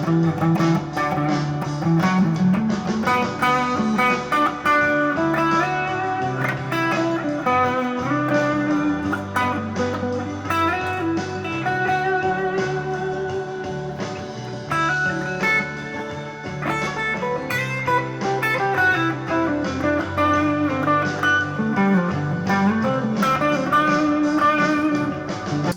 What's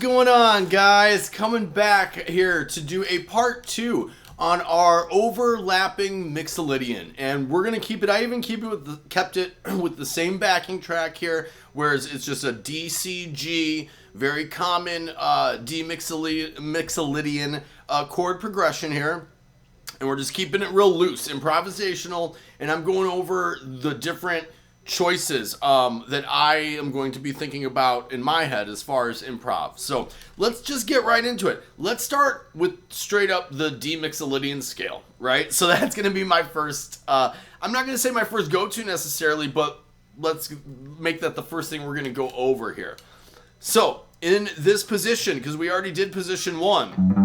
going on, guys? Coming back here to do a part 2 on our overlapping Mixolydian, and we're gonna keep it. I even kept it with the same backing track here, whereas it's just a D C G, very common D Mixolydian chord progression here, and we're just keeping it real loose, improvisational, and I'm going over the different choices that I am going to be thinking about in my head as far as improv. So let's just get right into it. Let's start with straight up the D Mixolydian scale, right? So that's going to be my first, I'm not going to say my first go-to necessarily, but let's make that the first thing we're going to go over here. So in this position, because we already did position 1,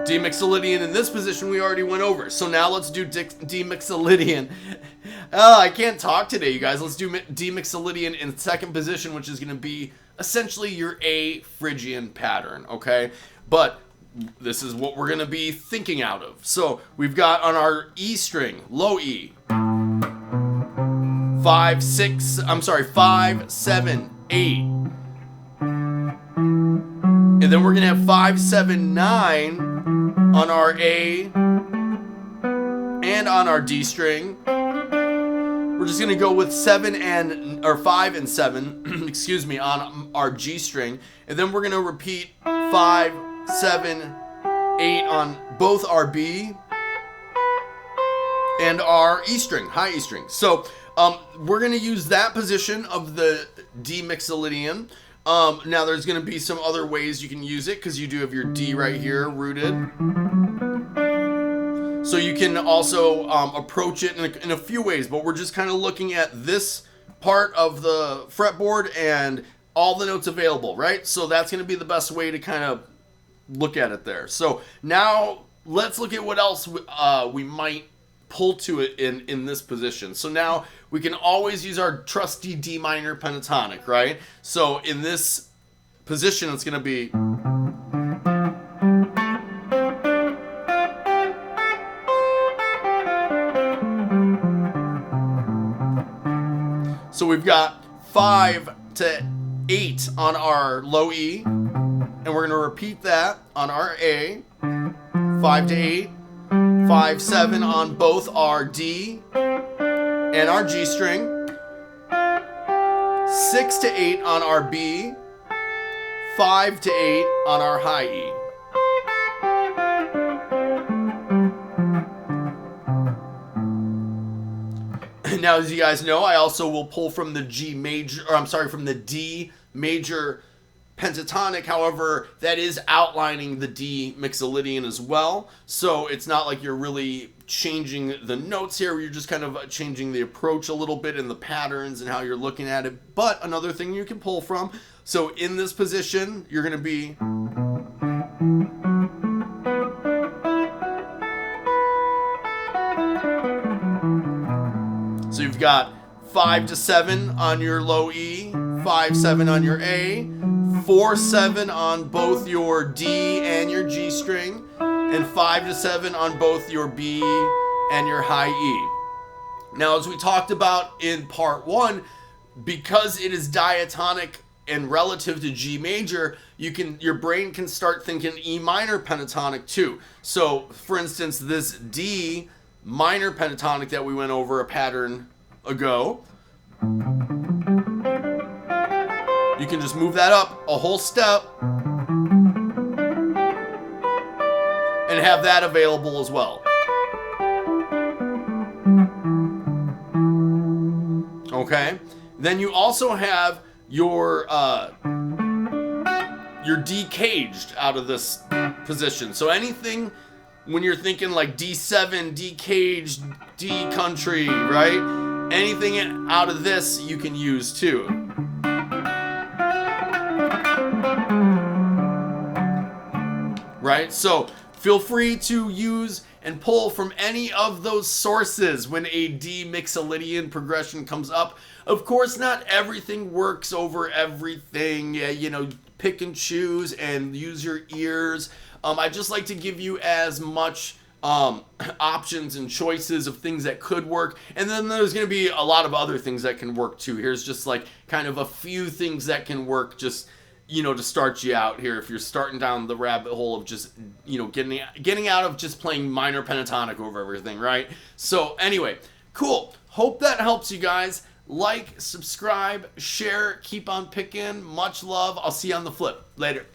D Mixolydian in this position we already went over. So now let's do D Mixolydian. I can't talk today, you guys. Let's do D Mixolydian in second position, which is going to be essentially your A Phrygian pattern, okay? But this is what we're going to be thinking out of. So we've got on our E string, low E, 5, 7, 8. And then we're going to have 5, 7, 9 on our A and on our D string. We're just going to go with 5 and 7, excuse me, on our G string. And then we're going to repeat 5, 7, 8 on both our B and our E string, high E string. So we're going to use that position of the D Mixolydian. Now there's going to be some other ways you can use it, because you do have your D right here rooted. So you can also approach it in a few ways, but we're just kind of looking at this part of the fretboard and all the notes available, right? So that's going to be the best way to kind of look at it there. So now let's look at what else we might pull to it in this position. So now we can always use our trusty D minor pentatonic, right? So in this position, it's going to be, so we've got 5 to 8 on our low E, and we're going to repeat that on our A, 5 to 8, 5, 7 on both our D and our G string, 6 to 8 on our B, 5 to 8 on our high E. Now, as you guys know, I also will pull from the from the D major pentatonic. However, that is outlining the D Mixolydian as well. So it's not like you're really changing the notes here. You're just kind of changing the approach a little bit and the patterns and how you're looking at it. But another thing you can pull from. So in this position, you're going to be, so you've got 5 to 7 on your low E, 5, 7 on your A, 4, 7 on both your D and your G string, and 5 to 7 on both your B and your high E. Now, as we talked about in part 1, because it is diatonic and relative to G major, your brain can start thinking E minor pentatonic too. So, for instance, this D minor pentatonic that we went over a pattern ago, you can just move that up a whole step and have that available as well. Okay? Then you also have your D caged out of this position. So anything when you're thinking like D7, D caged, D country, right? Anything out of this you can use too. right? So feel free to use and pull from any of those sources when a D Mixolydian progression comes up. Of course, not everything works over everything. You know, pick and choose and use your ears. I just like to give you as much options and choices of things that could work, and then there's going to be a lot of other things that can work too. Here's just like kind of a few things that can work, just, you know, to start you out here if you're starting down the rabbit hole of just, you know, getting out of just playing minor pentatonic over everything, right? So anyway, cool. Hope that helps you guys. Like, subscribe, share, keep on picking. Much love. I'll see you on the flip. Later.